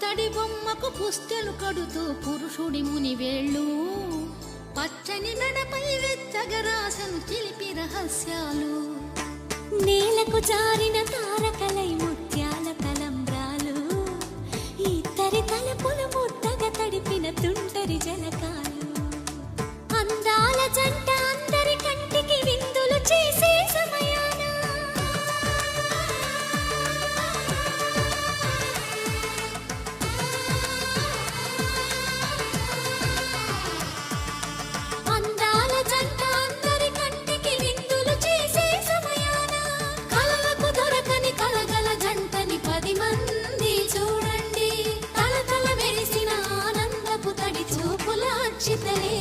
పుత్తడి బొమ్మకు పుస్తెలు కడుతూ పురుషుడి ముని వేళ్ళు పచ్చని మెడపై వెచ్చగరాసను చిలిపి రహస్యాలు నేలకు జారిన తారకలై ముత్యాల తలంబ్రాలు ఇద్దరి తలపులు ముద్దగా తడిపిన తుంటరి జలకాలు అందాల జంట అందరి కంటికి విందులు చేసే సమయాన అందాల జంట అందరి కంటికి విందులు చేసే సమయాన కలలకు దొరకని కలగల జంటని 10 మంది చూడండి తలతల మెరిసిన ఆనందపు తడి చూపుల అచ్చితలే